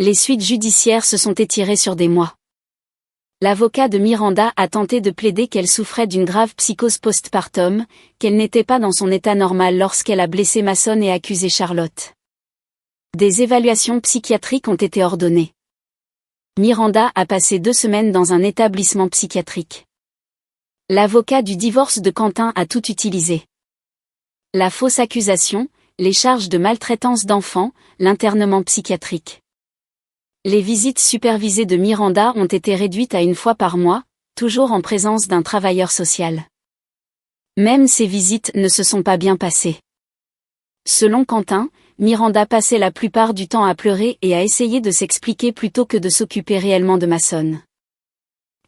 Les suites judiciaires se sont étirées sur des mois. L'avocat de Miranda a tenté de plaider qu'elle souffrait d'une grave psychose postpartum, qu'elle n'était pas dans son état normal lorsqu'elle a blessé Mason et accusé Charlotte. Des évaluations psychiatriques ont été ordonnées. Miranda a passé 2 semaines dans un établissement psychiatrique. L'avocat du divorce de Quentin a tout utilisé. La fausse accusation, les charges de maltraitance d'enfants, l'internement psychiatrique. Les visites supervisées de Miranda ont été réduites à 1 fois par mois, toujours en présence d'un travailleur social. Même ces visites ne se sont pas bien passées. Selon Quentin, Miranda passait la plupart du temps à pleurer et à essayer de s'expliquer plutôt que de s'occuper réellement de Mason.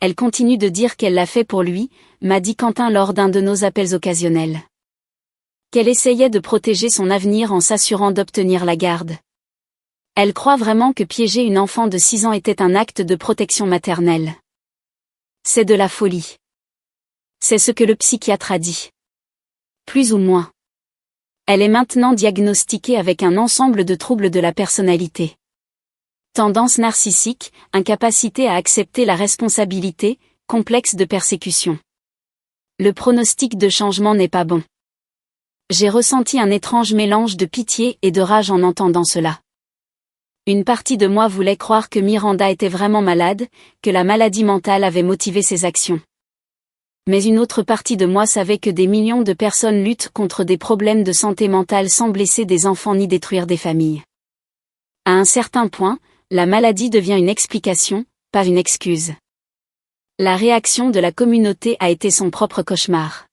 Elle continue de dire qu'elle l'a fait pour lui, m'a dit Quentin lors d'un de nos appels occasionnels. Qu'elle essayait de protéger son avenir en s'assurant d'obtenir la garde. Elle croit vraiment que piéger une enfant de 6 ans était un acte de protection maternelle. C'est de la folie. C'est ce que le psychiatre a dit. Plus ou moins. Elle est maintenant diagnostiquée avec un ensemble de troubles de la personnalité. Tendance narcissique, incapacité à accepter la responsabilité, complexe de persécution. Le pronostic de changement n'est pas bon. J'ai ressenti un étrange mélange de pitié et de rage en entendant cela. Une partie de moi voulait croire que Miranda était vraiment malade, que la maladie mentale avait motivé ses actions. Mais une autre partie de moi savait que des millions de personnes luttent contre des problèmes de santé mentale sans blesser des enfants ni détruire des familles. À un certain point, la maladie devient une explication, pas une excuse. La réaction de la communauté a été son propre cauchemar.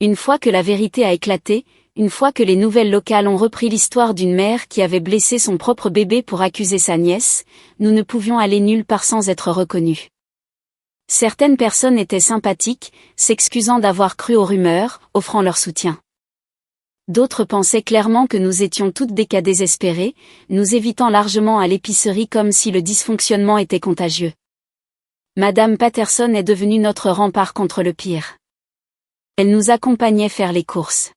Une fois que la vérité a éclaté, une fois que les nouvelles locales ont repris l'histoire d'une mère qui avait blessé son propre bébé pour accuser sa nièce, nous ne pouvions aller nulle part sans être reconnus. Certaines personnes étaient sympathiques, s'excusant d'avoir cru aux rumeurs, offrant leur soutien. D'autres pensaient clairement que nous étions toutes des cas désespérés, nous évitant largement à l'épicerie comme si le dysfonctionnement était contagieux. Madame Patterson est devenue notre rempart contre le pire. Elle nous accompagnait faire les courses.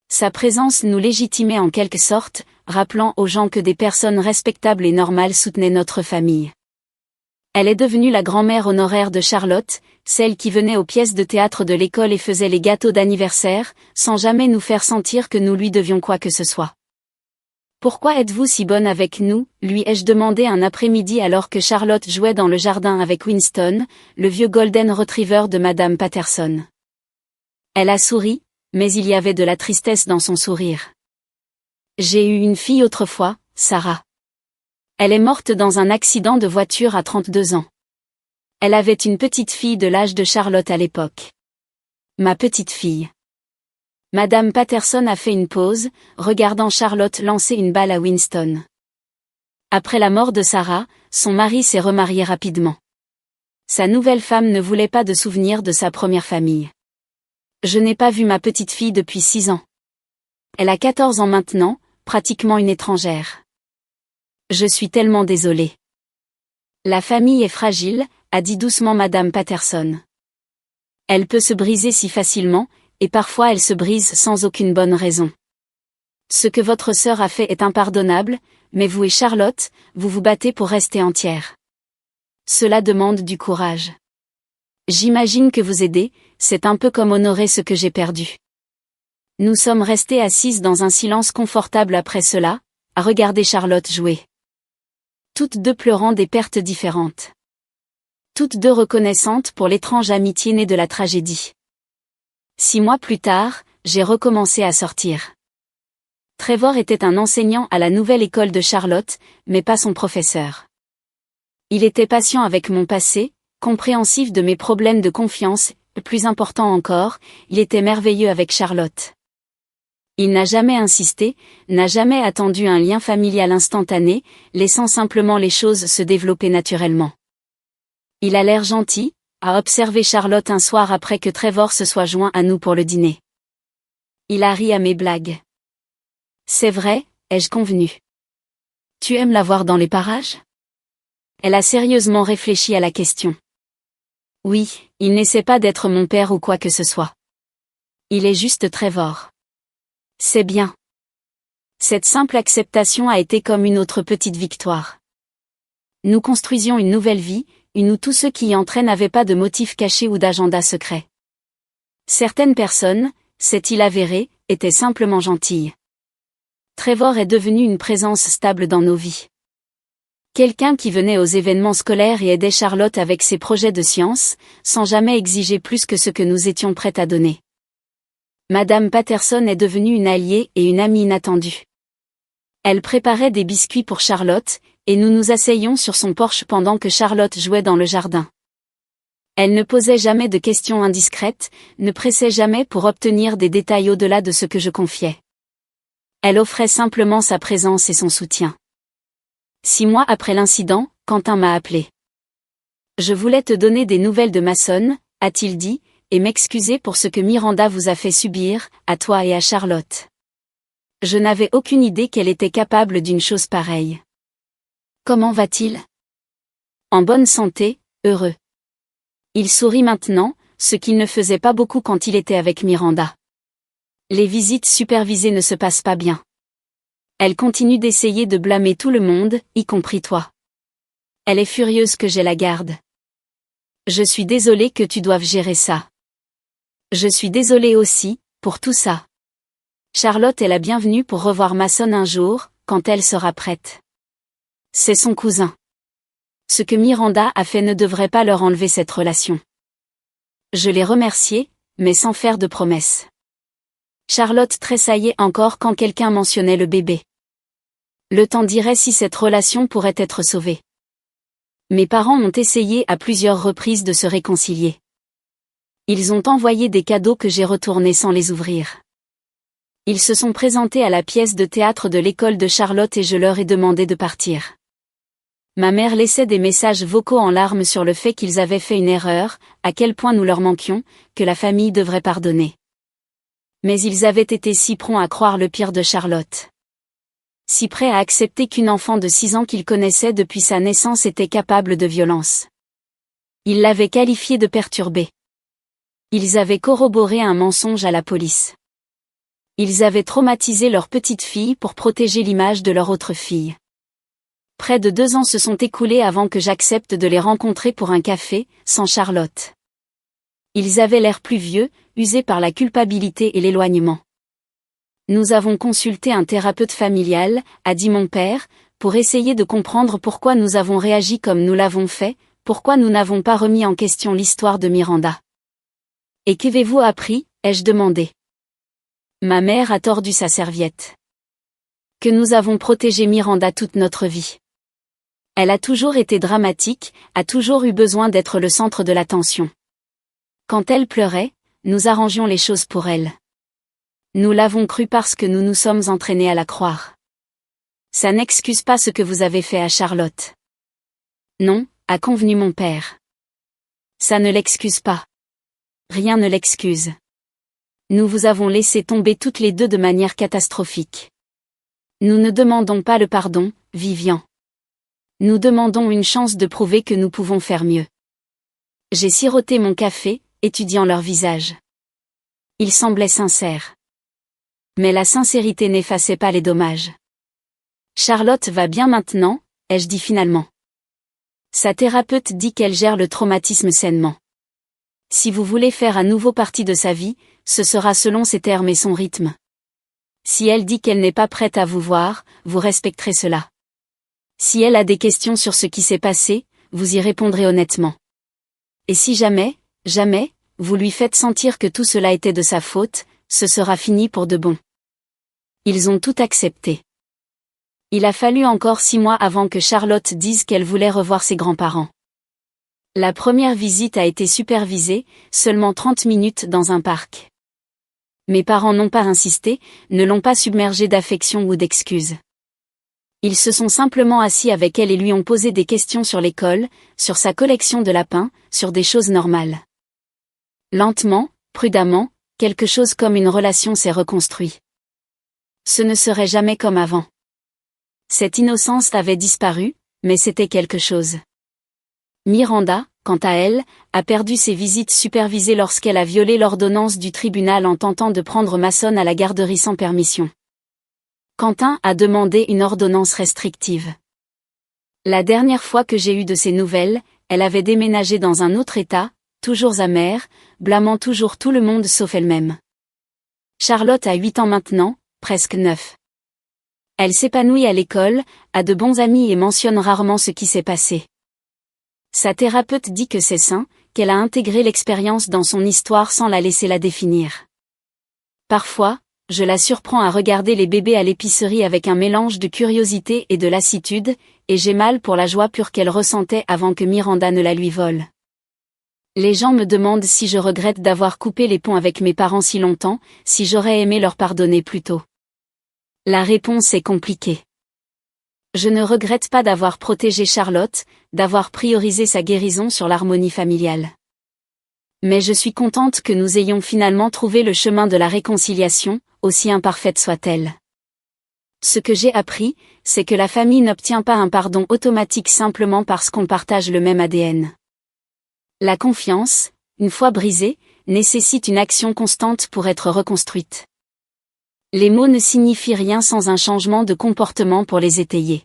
Sa présence nous légitimait en quelque sorte, rappelant aux gens que des personnes respectables et normales soutenaient notre famille. Elle est devenue la grand-mère honoraire de Charlotte, celle qui venait aux pièces de théâtre de l'école et faisait les gâteaux d'anniversaire, sans jamais nous faire sentir que nous lui devions quoi que ce soit. « Pourquoi êtes-vous si bonne avec nous ?» lui ai-je demandé un après-midi alors que Charlotte jouait dans le jardin avec Winston, le vieux golden retriever de Madame Patterson. Elle a souri, mais il y avait de la tristesse dans son sourire. « J'ai eu une fille autrefois, Sarah. Elle est morte dans un accident de voiture à 32 ans. Elle avait une petite fille de l'âge de Charlotte à l'époque. Ma petite fille. » Madame Patterson a fait une pause, regardant Charlotte lancer une balle à Winston. Après la mort de Sarah, son mari s'est remarié rapidement. Sa nouvelle femme ne voulait pas de souvenirs de sa première famille. Je n'ai pas vu ma petite fille depuis 6 ans. Elle a 14 ans maintenant, pratiquement une étrangère. Je suis tellement désolée. La famille est fragile, a dit doucement Madame Patterson. Elle peut se briser si facilement, et parfois elle se brise sans aucune bonne raison. Ce que votre sœur a fait est impardonnable, mais vous et Charlotte, vous vous battez pour rester entière. Cela demande du courage. J'imagine que vous aider, c'est un peu comme honorer ce que j'ai perdu. Nous sommes restés assises dans un silence confortable après cela, à regarder Charlotte jouer. Toutes deux pleurant des pertes différentes. Toutes deux reconnaissantes pour l'étrange amitié née de la tragédie. 6 mois plus tard, j'ai recommencé à sortir. Trevor était un enseignant à la nouvelle école de Charlotte, mais pas son professeur. Il était patient avec mon passé, compréhensif de mes problèmes de confiance, et plus important encore, il était merveilleux avec Charlotte. Il n'a jamais insisté, n'a jamais attendu un lien familial instantané, laissant simplement les choses se développer naturellement. Il a l'air gentil, a observé Charlotte un soir après que Trevor se soit joint à nous pour le dîner. Il a ri à mes blagues. C'est vrai, ai-je convenu. Tu aimes la voir dans les parages ? Elle a sérieusement réfléchi à la question. Oui, il n'essaie pas d'être mon père ou quoi que ce soit. Il est juste Trevor. C'est bien. Cette simple acceptation a été comme une autre petite victoire. Nous construisions une nouvelle vie, une où tous ceux qui y entraient n'avaient pas de motif caché ou d'agenda secret. Certaines personnes, c'est-il avéré, étaient simplement gentilles. Trevor est devenu une présence stable dans nos vies. Quelqu'un qui venait aux événements scolaires et aidait Charlotte avec ses projets de science, sans jamais exiger plus que ce que nous étions prêtes à donner. Madame Patterson est devenue une alliée et une amie inattendue. Elle préparait des biscuits pour Charlotte, et nous nous asseyions sur son porche pendant que Charlotte jouait dans le jardin. Elle ne posait jamais de questions indiscrètes, ne pressait jamais pour obtenir des détails au-delà de ce que je confiais. Elle offrait simplement sa présence et son soutien. 6 mois après l'incident, Quentin m'a appelé. « Je voulais te donner des nouvelles de Mason, a-t-il dit, et m'excuser pour ce que Miranda vous a fait subir, à toi et à Charlotte. Je n'avais aucune idée qu'elle était capable d'une chose pareille. Comment va-t-il ? En bonne santé, heureux. Il sourit maintenant, ce qu'il ne faisait pas beaucoup quand il était avec Miranda. Les visites supervisées ne se passent pas bien. Elle continue d'essayer de blâmer tout le monde, y compris toi. Elle est furieuse que j'ai la garde. Je suis désolée que tu doives gérer ça. Je suis désolée aussi, pour tout ça. Charlotte est la bienvenue pour revoir Mason un jour, quand elle sera prête. C'est son cousin. Ce que Miranda a fait ne devrait pas leur enlever cette relation. Je l'ai remerciée, mais sans faire de promesses. Charlotte tressaillait encore quand quelqu'un mentionnait le bébé. Le temps dirait si cette relation pourrait être sauvée. Mes parents ont essayé à plusieurs reprises de se réconcilier. Ils ont envoyé des cadeaux que j'ai retournés sans les ouvrir. Ils se sont présentés à la pièce de théâtre de l'école de Charlotte et je leur ai demandé de partir. Ma mère laissait des messages vocaux en larmes sur le fait qu'ils avaient fait une erreur, à quel point nous leur manquions, que la famille devrait pardonner. Mais ils avaient été si prompts à croire le pire de Charlotte. Si prêts à accepter qu'une enfant de 6 ans qu'ils connaissaient depuis sa naissance était capable de violence. Ils l'avaient qualifiée de perturbée. Ils avaient corroboré un mensonge à la police. Ils avaient traumatisé leur petite fille pour protéger l'image de leur autre fille. Près de 2 ans se sont écoulés avant que j'accepte de les rencontrer pour un café, sans Charlotte. Ils avaient l'air plus vieux, usés par la culpabilité et l'éloignement. Nous avons consulté un thérapeute familial, a dit mon père, pour essayer de comprendre pourquoi nous avons réagi comme nous l'avons fait, pourquoi nous n'avons pas remis en question l'histoire de Miranda. Et qu'avez-vous appris, ai-je demandé. Ma mère a tordu sa serviette. Que nous avons protégé Miranda toute notre vie. Elle a toujours été dramatique, a toujours eu besoin d'être le centre de l'attention. Quand elle pleurait, nous arrangions les choses pour elle. Nous l'avons cru parce que nous nous sommes entraînés à la croire. Ça n'excuse pas ce que vous avez fait à Charlotte. Non, a convenu mon père. Ça ne l'excuse pas. Rien ne l'excuse. Nous vous avons laissé tomber toutes les deux de manière catastrophique. Nous ne demandons pas le pardon, Vivian. Nous demandons une chance de prouver que nous pouvons faire mieux. J'ai siroté mon café, étudiant leur visage. Ils semblaient sincères. Mais la sincérité n'effaçait pas les dommages. Charlotte va bien maintenant, ai-je dit finalement. Sa thérapeute dit qu'elle gère le traumatisme sainement. Si vous voulez faire à nouveau partie de sa vie, ce sera selon ses termes et son rythme. Si elle dit qu'elle n'est pas prête à vous voir, vous respecterez cela. Si elle a des questions sur ce qui s'est passé, vous y répondrez honnêtement. Et si jamais, vous lui faites sentir que tout cela était de sa faute, ce sera fini pour de bon. Ils ont tout accepté. Il a fallu encore 6 mois avant que Charlotte dise qu'elle voulait revoir ses grands-parents. La première visite a été supervisée, seulement 30 minutes dans un parc. Mes parents n'ont pas insisté, ne l'ont pas submergée d'affection ou d'excuses. Ils se sont simplement assis avec elle et lui ont posé des questions sur l'école, sur sa collection de lapins, sur des choses normales. Lentement, prudemment, quelque chose comme une relation s'est reconstruit. Ce ne serait jamais comme avant. Cette innocence avait disparu, mais c'était quelque chose. Miranda, quant à elle, a perdu ses visites supervisées lorsqu'elle a violé l'ordonnance du tribunal en tentant de prendre Mason à la garderie sans permission. Quentin a demandé une ordonnance restrictive. La dernière fois que j'ai eu de ses nouvelles, elle avait déménagé dans un autre état, toujours amère, blâmant toujours tout le monde sauf elle-même. Charlotte a 8 ans maintenant, presque 9. Elle s'épanouit à l'école, a de bons amis et mentionne rarement ce qui s'est passé. Sa thérapeute dit que c'est sain, qu'elle a intégré l'expérience dans son histoire sans la laisser la définir. Parfois, je la surprends à regarder les bébés à l'épicerie avec un mélange de curiosité et de lassitude, et j'ai mal pour la joie pure qu'elle ressentait avant que Miranda ne la lui vole. Les gens me demandent si je regrette d'avoir coupé les ponts avec mes parents si longtemps, si j'aurais aimé leur pardonner plus tôt. La réponse est compliquée. Je ne regrette pas d'avoir protégé Charlotte, d'avoir priorisé sa guérison sur l'harmonie familiale. Mais je suis contente que nous ayons finalement trouvé le chemin de la réconciliation, aussi imparfaite soit-elle. Ce que j'ai appris, c'est que la famille n'obtient pas un pardon automatique simplement parce qu'on partage le même ADN. La confiance, une fois brisée, nécessite une action constante pour être reconstruite. Les mots ne signifient rien sans un changement de comportement pour les étayer.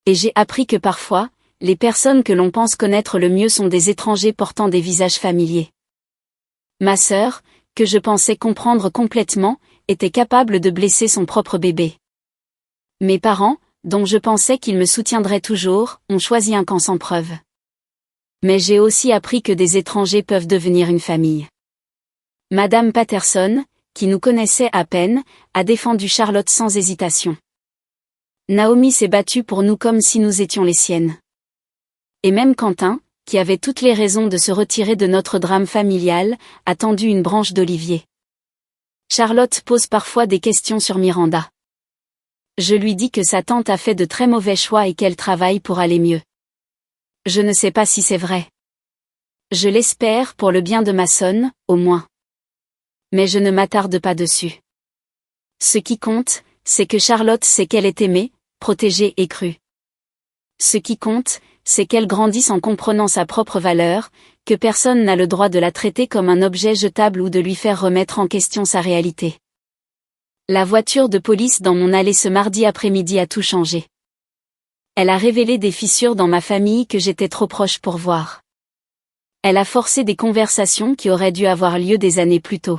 Et j'ai appris que parfois, les personnes que l'on pense connaître le mieux sont des étrangers portant des visages familiers. Ma sœur, que je pensais comprendre complètement, était capable de blesser son propre bébé. Mes parents, dont je pensais qu'ils me soutiendraient toujours, ont choisi un camp sans preuve. Mais j'ai aussi appris que des étrangers peuvent devenir une famille. Madame Patterson, qui nous connaissait à peine, a défendu Charlotte sans hésitation. Naomi s'est battue pour nous comme si nous étions les siennes. Et même Quentin, qui avait toutes les raisons de se retirer de notre drame familial, a tendu une branche d'olivier. Charlotte pose parfois des questions sur Miranda. Je lui dis que sa tante a fait de très mauvais choix et qu'elle travaille pour aller mieux. Je ne sais pas si c'est vrai. Je l'espère pour le bien de Mason, au moins. Mais je ne m'attarde pas dessus. Ce qui compte, c'est que Charlotte sait qu'elle est aimée, protégée et crue. Ce qui compte, c'est qu'elle grandisse en comprenant sa propre valeur, que personne n'a le droit de la traiter comme un objet jetable ou de lui faire remettre en question sa réalité. La voiture de police dans mon allée ce mardi après-midi a tout changé. Elle a révélé des fissures dans ma famille que j'étais trop proche pour voir. Elle a forcé des conversations qui auraient dû avoir lieu des années plus tôt.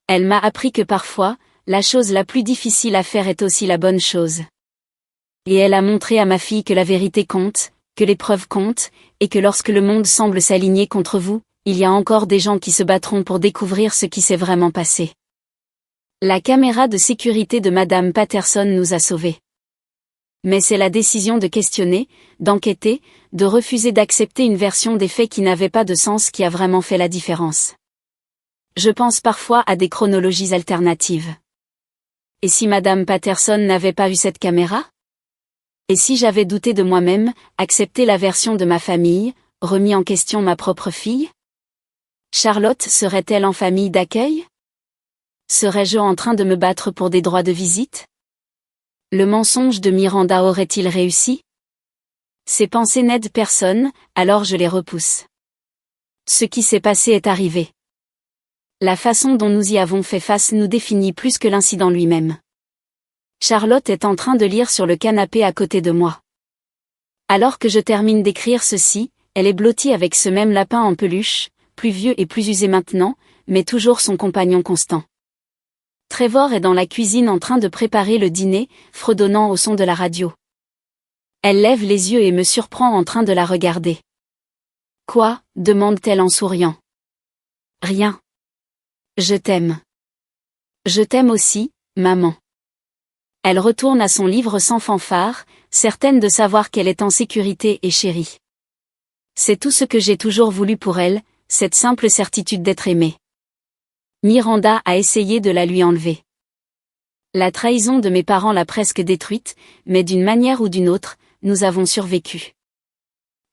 Elle m'a appris que parfois, la chose la plus difficile à faire est aussi la bonne chose. Et elle a montré à ma fille que la vérité compte, que les preuves comptent, et que lorsque le monde semble s'aligner contre vous, il y a encore des gens qui se battront pour découvrir ce qui s'est vraiment passé. La caméra de sécurité de Madame Patterson nous a sauvés. Mais c'est la décision de questionner, d'enquêter, de refuser d'accepter une version des faits qui n'avait pas de sens qui a vraiment fait la différence. Je pense parfois à des chronologies alternatives. Et si Madame Patterson n'avait pas eu cette caméra? Et si j'avais douté de moi-même, accepté la version de ma famille, remis en question ma propre fille? Charlotte serait-elle en famille d'accueil? Serais-je en train de me battre pour des droits de visite? Le mensonge de Miranda aurait-il réussi? Ces pensées n'aident personne, alors je les repousse. Ce qui s'est passé est arrivé. La façon dont nous y avons fait face nous définit plus que l'incident lui-même. Charlotte est en train de lire sur le canapé à côté de moi. Alors que je termine d'écrire ceci, elle est blottie avec ce même lapin en peluche, plus vieux et plus usé maintenant, mais toujours son compagnon constant. Trevor est dans la cuisine en train de préparer le dîner, fredonnant au son de la radio. Elle lève les yeux et me surprend en train de la regarder. « Quoi ?» demande-t-elle en souriant. « Rien. Je t'aime. »« Je t'aime aussi, maman. » Elle retourne à son livre sans fanfare, certaine de savoir qu'elle est en sécurité et chérie. C'est tout ce que j'ai toujours voulu pour elle, cette simple certitude d'être aimée. Miranda a essayé de la lui enlever. La trahison de mes parents l'a presque détruite, mais d'une manière ou d'une autre, nous avons survécu.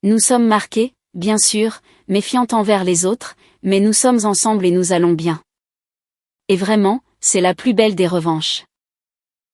Nous sommes marqués, bien sûr, méfiantes envers les autres, mais nous sommes ensemble et nous allons bien. Et vraiment, c'est la plus belle des revanches.